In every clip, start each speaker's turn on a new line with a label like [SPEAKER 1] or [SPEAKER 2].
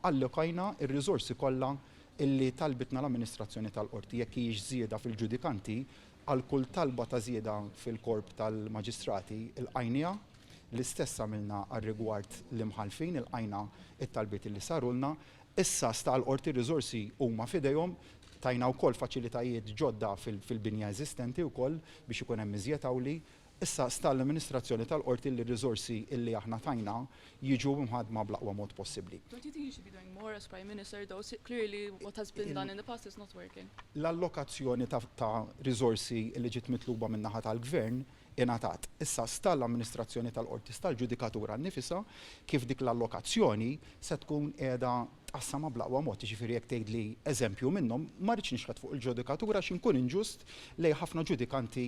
[SPEAKER 1] allokajna ir-riżorsi kollha illi talbitna l-amministrazzjoni tal-qorti jekk hijiex żieda fil-ġudikanti għal kull talba ta' żieda fil-korp tal-maġistrati il-qajnija l-istess għamilna għal-rigward l-imħalfin il-qajna it-talbiet li sarulna. Issa sta l-qorti r-riżorsi huma fidejhom tajna wkoll faċilitajiet ġodda fil-binja eżistenti wkoll biex ikun hemm iżjed awli. Issa sta l-amministrazzjoni tal-qorti li r-riżorsi illi aħna tajna jiġu mħadma bl-aqwa mod possibbli.
[SPEAKER 2] Don't you think you should be doing more as Prime Minister, though? Clearly what has been done in the past is not working.
[SPEAKER 1] L-allokazzjoni ta' riżorsi li ġiet mitluba min-naħa tal-Gvern ingħatat. Issa sta l-amministrazzjoni tal-qorti sta l-ġudikatura nnifisha kif dik l-allokazzjoni se tkun qiegħda tqassama bl-aqwa mod, jiġifieri jekk tgħidli eżempju minnhom ma rridx nixħed fuq il-ġudikatura xi nkun inġust lejn ħafna ġudikanti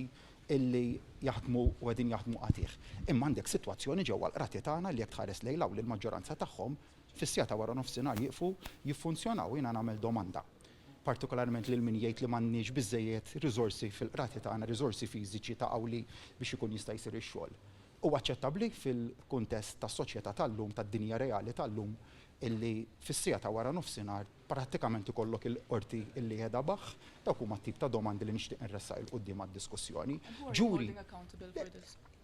[SPEAKER 1] illi jaħdmu u qegħdin jaħdmu qatih. Imma għandek sitwazzjoni ġewwa l-qrati tagħna li jekk tħares lejn l maġġoranza tagħhom fis-sigħata wara nofsinhar jieqfu jiffunzjonaw. Jiena nagħmel domanda. Partikolarment lil min jgħid li m'għandniex biżżejjed riżorsi fil-qrati tagħna, riżorsi fiżiċi ta' qawli biex ikun jista' jsir ix-xogħol. Huwa aċċettabbli fil-kuntest tas-soċjetà tal-lum, tad-dinja reali tal-lum, illi fis-sigħata wara nofsinhar prattikament ikollok il-qorti illi qiegħda baħħ, dawk huma t-tip ta' domandi li nixtieq inressaq il quddiem għad-diskussjoni. Ġuri,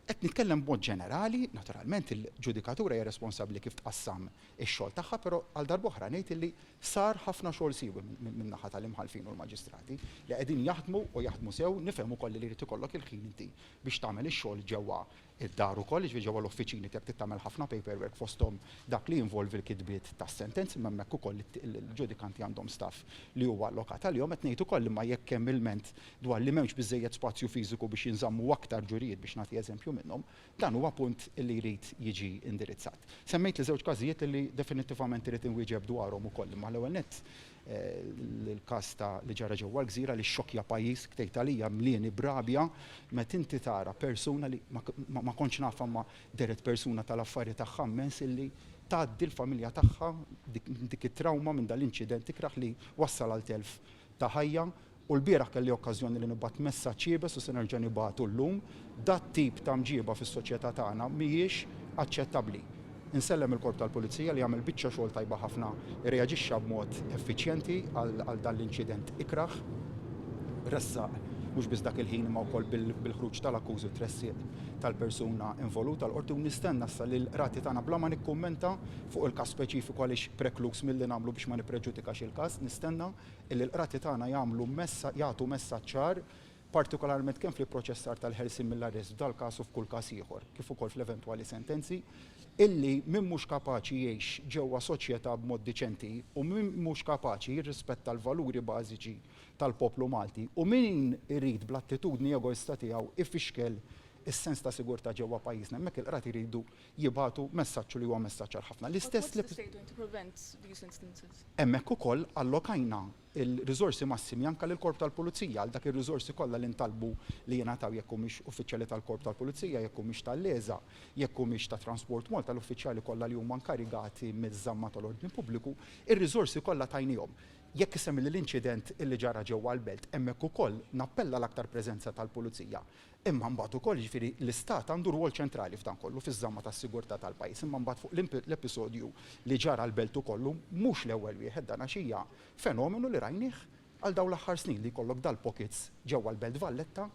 [SPEAKER 1] qed nitkellem b'mod ġenerali, naturalment il-ġudikatura hija responsabbli kif tqassam ix-xogħol tagħha, però għal darb'oħra ngħid illi sar ħafna xogħol siewi min-naħa tal-imħalfin u l-maġistrati li qegħdin jaħdmu u jaħdmu sew, nifhem ukoll li jrid ikollok il-ħin inti biex tagħmel ix-xogħol ġewwa id-dar ukoll, jiġifieri ġewwa l-uffiċini tiegħek tagħmel ħafna paperwork fosthom dak li jinvolvi l-kitbiet tas-sentenzi, imma hemmhekk ukoll il-ġudikanti għandhom staff li huwa allokat għalihom qed ngħid ukoll imma jekk hemm ilment dwar li m'hemmx biżżejjed spazju fiżiku biex jinżammu aktar ġurijiet biex nagħti eżempju minnhom, dan huwa punt li jrid jiġi indirizzat. Semmejt li żewġ każijiet li definittivament irid inwieġeb dwarhom ukoll, imma l-ewwel nett il-każ ta' li ġara ġewwa l-Gżira li xxokkja pajjiż ktejt għalija mlieni brabja meta inti tara persuna li ma kontx naf ma deret persuna tal-affarijiet tagħha mens illi tgħaddi l-familja tagħha dik it-trauma minn dal-inċident tikraħ li wassal għal telf ta' ħajja. U l-bieraħ kelli okkażjoni li nibgħat messaġġ ġiebes u se nerġa' nibagħtu llum dat tip ta' mġieba fis-soċjetà tagħna mhijiex aċċettabbli. Insellem il-Korp tal-Pulizija li jagħmel biċċa xogħol tajba ħafna, irreaġixxa b'mod effiċjenti għal dan l-inċident ikraħ, ressaq mhux biss dak il-ħin imma wkoll bil-ħruġ tal-akkużi tressieq tal-persuna involuta l-qorti u nistenna issa li l-qrati tagħna bla ma nikkummenta fuq il-każ speċifiku għaliex preklus milli nagħmlu biex ma nippreġudikax il-każ, nistenna li l-qrati tagħna jagħtu messaġġ ċar partikolarment kemm fil-proċessar tal-ħelsien mill-arrest f'dal-każ u f'kull każ ieħor, kif ukoll fl-eventwali sentenzi, illi min mhux kapaċi jgħix ġewwa soċjetà b'mod diċenti u min mhux kapaċi jirrispetta l-valuri bażiċi tal-poplu Malti u min irid bl-attitudni egoista tiegħu ifixkel is-sens ta' sigurtà ġewwa pajjiżna, hemmhekk il-qrati jridu jibagħtu messaġġ li huwa messaġġ ċar ħafna.
[SPEAKER 2] L-istess li to prevent these instances.
[SPEAKER 1] Hemmhekk ukoll allokajna il-riżorsi massimi anke lill-Korp tal-Pulizija għal dak ir-riżorsi kollha li ntalbu li jingħataw jekk humiex uffiċjali tal-Korp tal-Pulizija, jekk humiex tal-Leża, jekk humiex ta' Transport Malta tal-uffiċjali kollha li huma nkarigati miż-żamma tal-ordni pubbliku, ir-riżorsi kollha tajnihom. Jekk isem l-inċident illi ġara ġewwa l-belt, hemmhekk ukoll nappella l-aktar preżenza tal-Pulizija. Imma mbagħad ukoll jiġifieri l-Istat għandu rwol ċentrali f'dan kollu fiż-żamma tas-sigurtà tal-pajjiż, imma mbagħad fuq l-episodju li ġara l-belt ukollu mhux l-ewwel wieħed dan għax hija fenomenu li rajnih għal dawn l-aħħar snin li jkollok dal-pockets ġewwa l-belt Valletta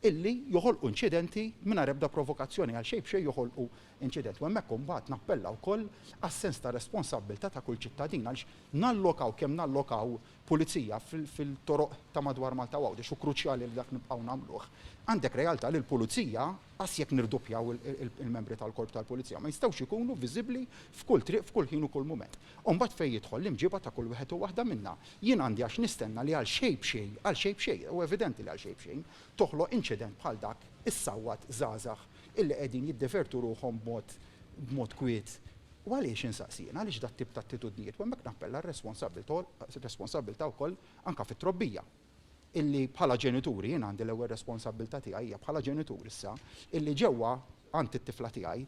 [SPEAKER 1] illi joħolqu inċidenti mingħajr ebda provokazzjoni għal xejn joħolqu inċident. U hemmhekk imbagħad nappella wkoll għas-sens ta' responsabbiltà ta' kull ċittadin għaliex nallokaw kemm nallokaw pulizija fil-toroq ta' madwar Malta għawdex u kruċjali li dak nibqgħu nagħmluh. Għandek realtà li l-pulizija għas jekk nirdoppjaw il-membri tal-Korp tal-Pulizija ma jistgħux ikunu viżibbli f'kull triq, f'kull ħin u kull mument. U mbagħad fejn jidħol l-imġiba ta' kull wieħed u waħda minnha. Jien għandi għax nistenna li għal xejn u evidenti li għal xejn toħloq inċident bħal dak issawwat żgħażagħ illi qegħdin jiddefertu ruhom b'mod kwiet. U għaliex insaqsien, għaliex dat tip ta' attitudnijiet, u hemmhekk nappella r-responsabbiltà wkoll anke fit-trobbija. Illi bħala ġenituri, jien għandi l-ewwel responsabbiltà tiegħi bħala ġenitur issa, illi ġewwa għand it-tifla tiegħi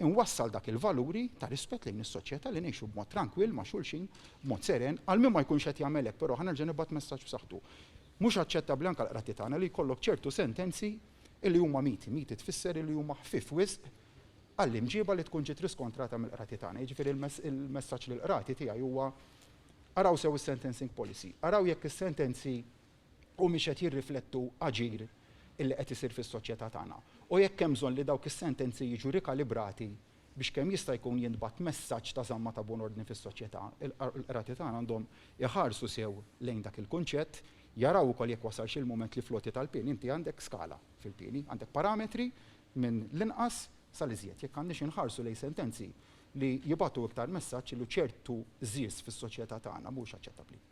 [SPEAKER 1] inwassal dak il-valuri ta' rispett lejn is-soċjetà li ngħixu b'mod tranquill ma' xulxin b'mod seren, għal min ma jkunx qed jagħmel hekk, però ħanerġa' nibgħat messaġġ b'saħħtu. Mhux aċċettabbli anke l-qrati tagħna li jkollok ċertu sentenzi illi huma miti tfisser illi huma ħfief wisq għall-imġiba li tkun ġiet riskontrata mill-qrati tagħna. Jiġifieri il-messaġġ lill-qrati tiegħi huwa araw sew is-sentencing policy, araw jekk is-sentenzi mhumiex qed jirriflettu aġir illi qed isir fis-soċjetà tagħna. U jekk hemm bżonn li dawk is-sentenzi jiġu rikalibrati biex kemm jista' jkun jinbagħat messaġġ ta' żamma ta' buon ordni fis-soċjetà, il-qrati tagħna għandhom iħarsu sew lejn dak il-kunċett, jaraw ukoll jekk wasalx il-mument li floti tal-pien inti għandek skala fil-pieni, għandek parametri minn l-inqas sal-iżjed. Jekk għandniex inħarsu lejn sentenzi li jibgħatu iktar messaġġ li ċertu żies fis-soċjetà tagħna mhux aċċettabbli.